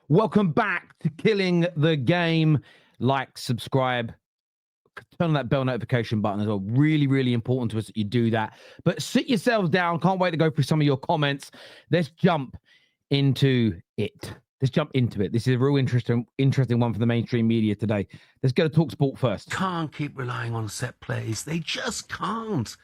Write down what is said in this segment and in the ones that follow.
Welcome back to Killing the Game. Like, subscribe, turn on that bell notification button as well. Really, really important to us that you do that. But sit yourselves down. Can't wait to go through some of your comments. Let's jump into it. This is a real interesting one for the mainstream media today. Let's go to TalkSPORT first. Can't keep relying on set plays. They just can't.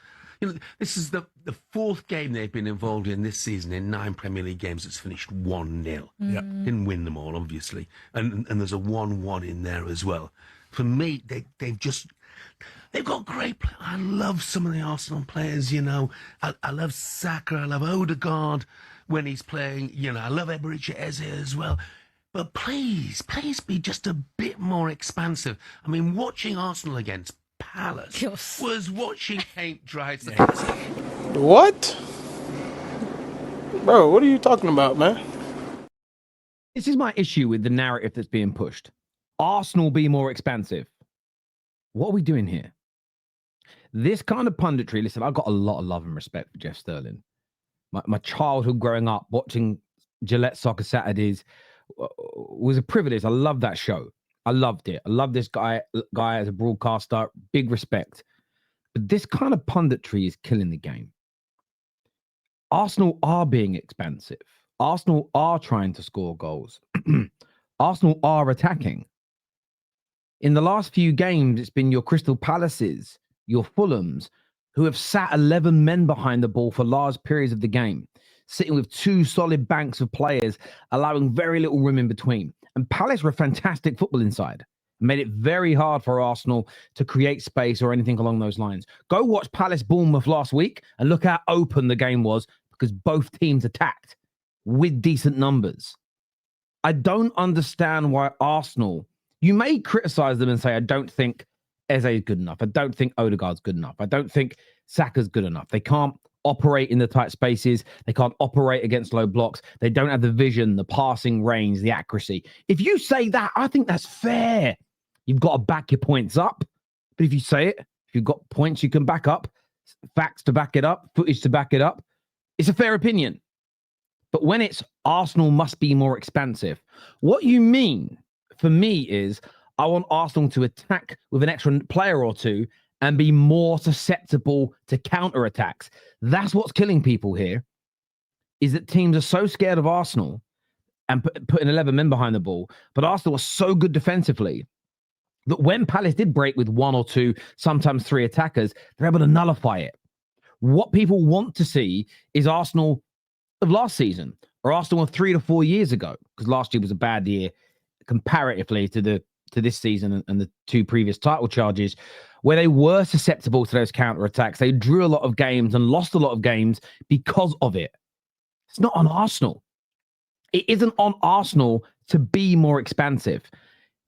You know, this is the fourth game they've been involved in this season in 9 Premier League games. It's finished 1-0. Yeah. Didn't win them all, obviously. And there's a 1-1 in there as well. For me, they've got great players. I love some of the Arsenal players, you know. I love Saka. I love Odegaard when he's playing. You know, I love Eberechi Eze as well. But please be just a bit more expansive. I mean, watching Arsenal against Palace was watching paint dry. What? Bro, what are you talking about, man? This is my issue with the narrative that's being pushed. Arsenal be more expansive. What are we doing here? This kind of punditry, listen, I've got a lot of love and respect for Jeff Sterling. My childhood growing up, watching Gillette Soccer Saturdays was a privilege. I loved that show. I loved it. I love this guy as a broadcaster. Big respect. But this kind of punditry is killing the game. Arsenal are being expansive. Arsenal are trying to score goals. Arsenal are attacking. In the last few games, it's been your Crystal Palaces, your Fulhams, who have sat 11 men behind the ball for large periods of the game, sitting with 2 solid banks of players, allowing very little room in between. And Palace were a fantastic football inside. Made it very hard for Arsenal to create space or anything along those lines. Go watch Palace Bournemouth last week and look how open the game was because both teams attacked with decent numbers. I don't understand why Arsenal, you may criticize them and say, I don't think Eze is good enough. I don't think Odegaard's good enough. I don't think Saka's good enough. They can't operate in the tight spaces. They can't operate against low blocks. They don't have the vision, the passing range, the accuracy. If you say that, I think that's fair. You've got to back your points up. But if you say it, if you've got points you can back up, facts to back it up, footage to back it up, it's a fair opinion. But when it's Arsenal must be more expansive, what you mean for me is I want Arsenal to attack with an extra player or two and be more susceptible to counterattacks. That's what's killing people here, is that teams are so scared of Arsenal and putting 11 men behind the ball, but Arsenal was so good defensively that when Palace did break with 1 or 2, sometimes 3 attackers, they're able to nullify it. What people want to see is Arsenal of last season or Arsenal of 3 to 4 years ago, because last year was a bad year comparatively to this season and the 2 previous title charges, where they were susceptible to those counterattacks. They drew a lot of games and lost a lot of games because of it. It's not on Arsenal. It isn't on Arsenal to be more expansive.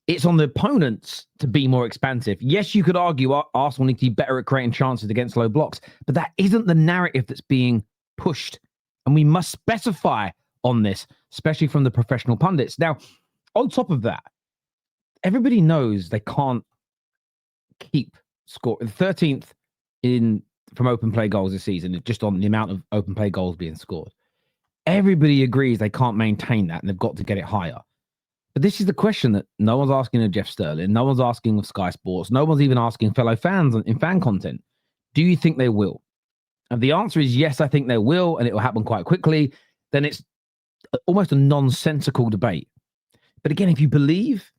It's on the opponents to be more expansive. Yes, you could argue Arsenal need to be better at creating chances against low blocks, but that isn't the narrative that's being pushed. And we must specify on this, especially from the professional pundits. Now, on top of that, everybody knows they can't keep score 13th from open play goals this season, just on the amount of open play goals being scored. Everybody agrees they can't maintain that and they've got to get it higher. But this is the question that no one's asking of Jeff Sterling, no one's asking of Sky Sports, no one's even asking fellow fans in fan content. Do you think they will? And the answer is yes, I think they will, and it will happen quite quickly. Then it's almost a nonsensical debate. But again, if you believe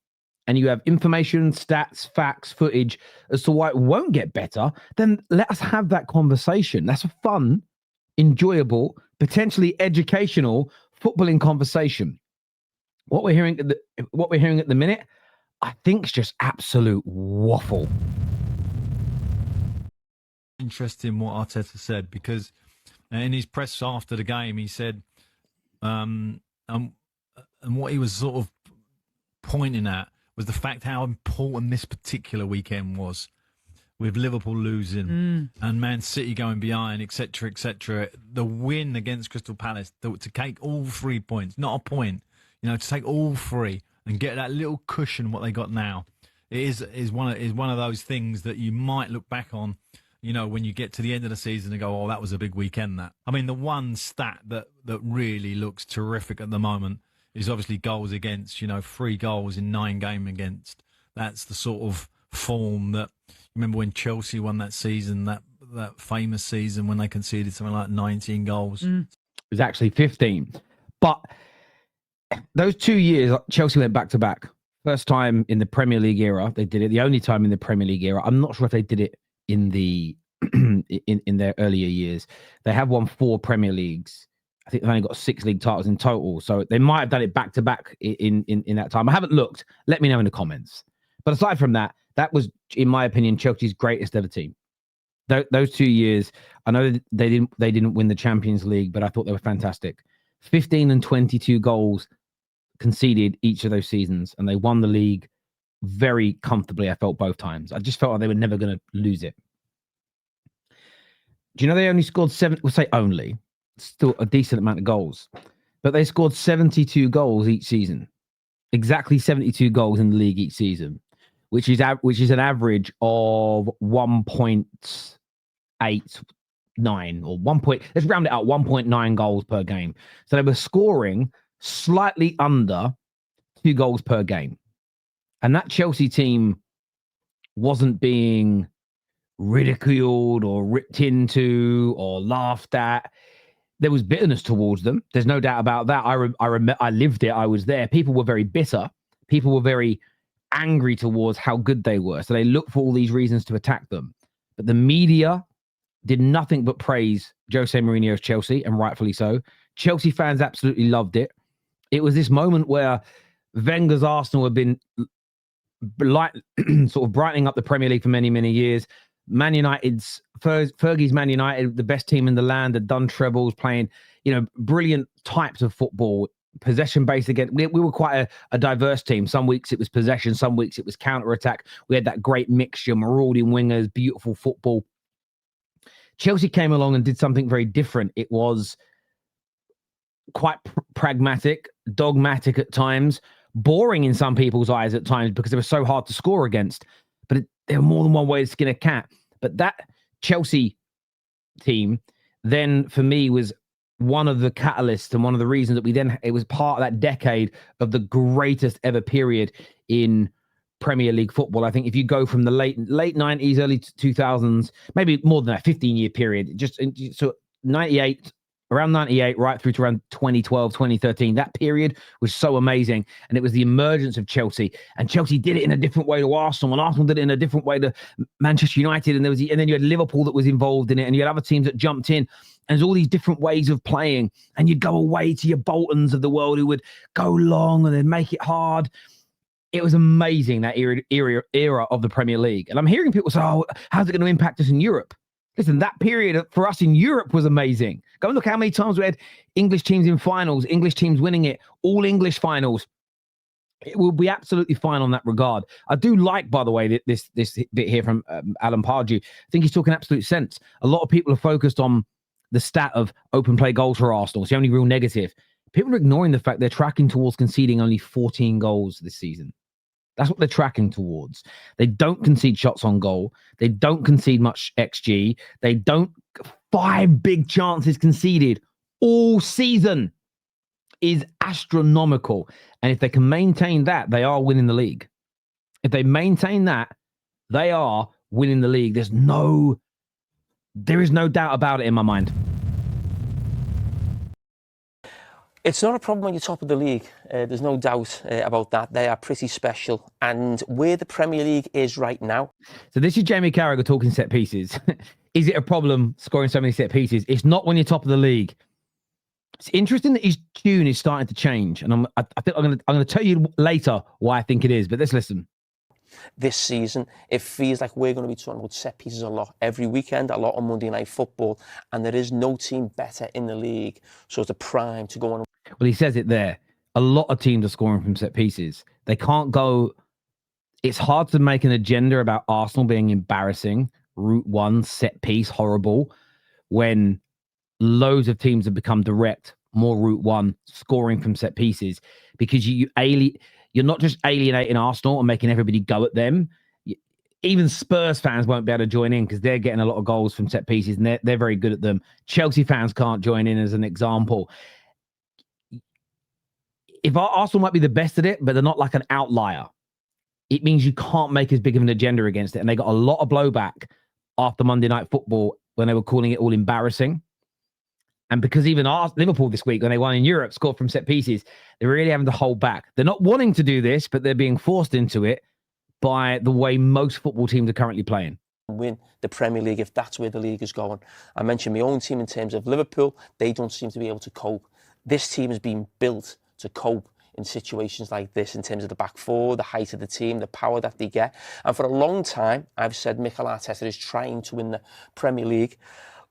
and you have information, stats, facts, footage as to why it won't get better, then let us have that conversation. That's a fun, enjoyable, potentially educational footballing conversation. What we're hearing at the minute, I think, is just absolute waffle. Interesting what Arteta said, because in his press after the game, he said, and what he was sort of pointing at was the fact how important this particular weekend was, with Liverpool losing and Man City going behind, etc., etc. The win against Crystal Palace, to take all 3 points, not a point, to take all 3 and get that little cushion. What they got now, it is one of those things that you might look back on, when you get to the end of the season and go, oh, that was a big weekend. That, I mean, the one stat that really looks terrific at the moment is obviously goals against, 3 goals in 9 games against. That's the sort of form that, remember when Chelsea won that season, that famous season when they conceded something like 19 goals. It was actually 15. But those 2 years, Chelsea went back to back. First time in the Premier League era, they did it. The only time in the Premier League era. I'm not sure if they did it in the in their earlier years. They have won 4 Premier Leagues. I think they've only got 6 league titles in total. So they might have done it back to back in that time. I haven't looked. Let me know in the comments. But aside from that, that was, in my opinion, Chelsea's greatest ever team. Those 2 years, I know they didn't win the Champions League, but I thought they were fantastic. 15 and 22 goals conceded each of those seasons, and they won the league very comfortably. I felt both times. I just felt like they were never going to lose it. Do you know they only scored 7? We'll say only. Still a decent amount of goals, but they scored 72 goals each season. Exactly 72 goals in the league each season, which is an average of 1.89 or 1. Let's round it out, 1.9 goals per game. So they were scoring slightly under 2 goals per game. And that Chelsea team wasn't being ridiculed or ripped into or laughed at. There was bitterness towards them. There's no doubt about that. I lived it. I was there. People were very bitter. People were very angry towards how good they were. So they looked for all these reasons to attack them. But the media did nothing but praise Jose Mourinho's Chelsea, and rightfully so. Chelsea fans absolutely loved it. It was this moment where Wenger's Arsenal had been sort of brightening up the Premier League for many, many years. Man United's Fergie's Man United, the best team in the land, had done trebles, playing, brilliant types of football, possession based. Again, we were quite a diverse team. Some weeks it was possession, some weeks it was counter attack. We had that great mixture, marauding wingers, beautiful football. Chelsea came along and did something very different. It was quite pragmatic, dogmatic at times, boring in some people's eyes at times because they were so hard to score against. But there were more than one way to skin a cat. But that Chelsea team then, for me, was one of the catalysts and one of the reasons that it was part of that decade of the greatest ever period in Premier League football. I think if you go from the late 90s, early 2000s, maybe more than that, 15-year period, so 98, around 98, right through to around 2012, 2013, that period was so amazing. And it was the emergence of Chelsea. And Chelsea did it in a different way to Arsenal, and Arsenal did it in a different way to Manchester United. And then you had Liverpool that was involved in it, and you had other teams that jumped in. And there's all these different ways of playing. And you'd go away to your Boltons of the world who would go long and then make it hard. It was amazing, that era of the Premier League. And I'm hearing people say, oh, how's it going to impact us in Europe? Listen, that period for us in Europe was amazing. Go and look how many times we had English teams in finals, English teams winning it, all English finals. It will be absolutely fine on that regard. I do like, by the way, this bit here from Alan Pardew. I think he's talking absolute sense. A lot of people are focused on the stat of open play goals for Arsenal. It's the only real negative. People are ignoring the fact they're tracking towards conceding only 14 goals this season. That's what they're tracking towards. They don't concede shots on goal. They don't concede much XG. They don't. 5 big chances conceded all season is astronomical. And if they can maintain that, they are winning the league. If they maintain that, they are winning the league. There is no doubt about it in my mind. It's not a problem when you're top of the league. There's no doubt about that. They are pretty special. And where the Premier League is right now. So this is Jamie Carragher talking set pieces. Is it a problem scoring so many set pieces? It's not when you're top of the league. It's interesting that his tune is starting to change. And I think I'm going to tell you later why I think it is. But let's listen. This season, it feels like we're going to be talking about set pieces a lot every weekend, a lot on Monday Night Football, and there is no team better in the league. So it's a prime to go on. Well, he says it there. A lot of teams are scoring from set pieces. They can't go. It's hard to make an agenda about Arsenal being embarrassing, route one, set piece, horrible, when loads of teams have become direct, more route one, scoring from set pieces, because you're not just alienating Arsenal and making everybody go at them. Even Spurs fans won't be able to join in because they're getting a lot of goals from set pieces and they're very good at them. Chelsea fans can't join in as an example. if Arsenal might be the best at it, but they're not like an outlier, it means you can't make as big of an agenda against it. And they got a lot of blowback after Monday Night Football when they were calling it all embarrassing. And because even Liverpool this week, when they won in Europe, scored from set pieces, they're really having to hold back. They're not wanting to do this, but they're being forced into it by the way most football teams are currently playing. Win the Premier League if that's where the league is going. I mentioned my own team in terms of Liverpool. They don't seem to be able to cope. This team has been built to cope in situations like this in terms of the back four, the height of the team, the power that they get. And for a long time, I've said Mikel Arteta is trying to win the Premier League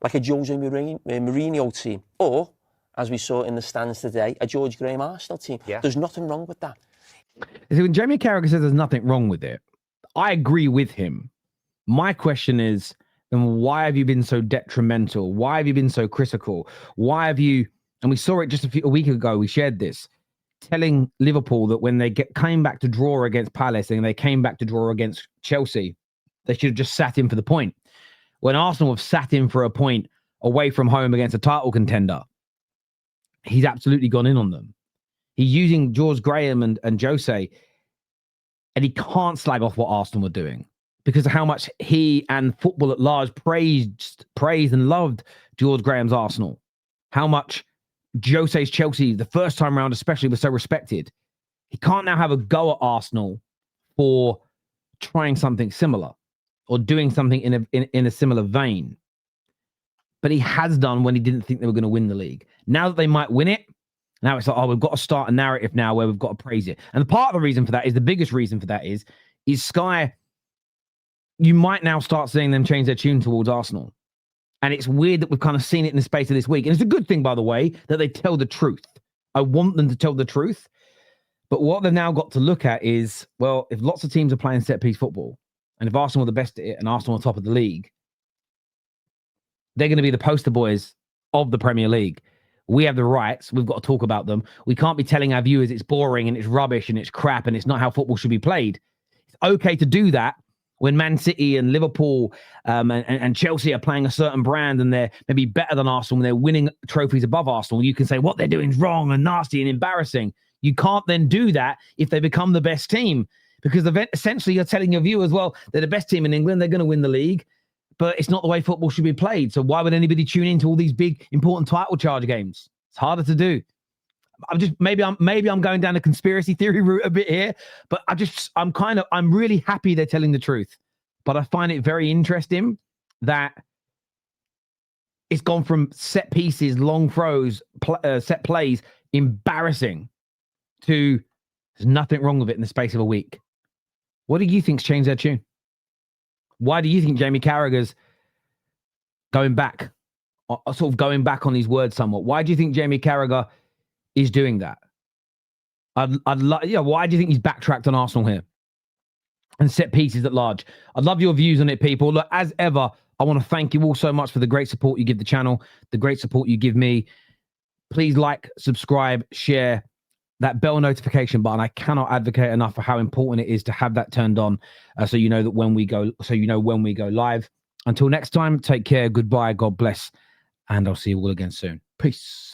like a Jose Mourinho team, or, as we saw in the stands today, a George Graham Arsenal team. Yeah. There's nothing wrong with that. So when Jamie Carragher says there's nothing wrong with it, I agree with him. My question is, then why have you been so detrimental? Why have you been so critical? Why have you, and we saw it just a week ago, we shared this, telling Liverpool that when they came back to draw against Palace and they came back to draw against Chelsea, they should have just sat in for the point. When Arsenal have sat in for a point away from home against a title contender, he's absolutely gone in on them. He's using George Graham and Jose, and he can't slag off what Arsenal were doing because of how much he and football at large praised and loved George Graham's Arsenal. How much Jose's Chelsea, the first time around especially, was so respected. He can't now have a go at Arsenal for trying something similar or doing something in a similar vein. But he has done when he didn't think they were going to win the league. Now that they might win it, now it's like, oh, we've got to start a narrative now where we've got to praise it. And part of the reason for that is, the biggest reason for that is Sky, you might now start seeing them change their tune towards Arsenal. And it's weird that we've kind of seen it in the space of this week. And it's a good thing, by the way, that they tell the truth. I want them to tell the truth. But what they've now got to look at is, well, if lots of teams are playing set-piece football, and if Arsenal are the best at it and Arsenal are top of the league, they're going to be the poster boys of the Premier League. We have the rights. We've got to talk about them. We can't be telling our viewers it's boring and it's rubbish and it's crap and it's not how football should be played. It's okay to do that when Man City and Liverpool and Chelsea are playing a certain brand and they're maybe better than Arsenal and they're winning trophies above Arsenal. You can say what they're doing is wrong and nasty and embarrassing. You can't then do that if they become the best team, because essentially you're telling your viewers, well, they're the best team in England. They're going to win the league, but it's not the way football should be played. So why would anybody tune into all these big, important title charge games? It's harder to do. Maybe I'm going down a conspiracy theory route a bit here, but I'm really happy they're telling the truth. But I find it very interesting that it's gone from set pieces, long throws, set plays, embarrassing, to there's nothing wrong with it in the space of a week. What do you think's changed their tune? Why do you think Jamie Carragher's going back, sort of going back on his words somewhat? Why do you think Jamie Carragher is doing that? Why do you think he's backtracked on Arsenal here and set pieces at large? I'd love your views on it, people. Look, as ever, I want to thank you all so much for the great support you give the channel, the great support you give me. Please like, subscribe, share, that bell notification button. I cannot advocate enough for how important it is to have that turned on, so you know that when we go live. Until next time, take care, goodbye, God bless, and I'll see you all again soon. Peace.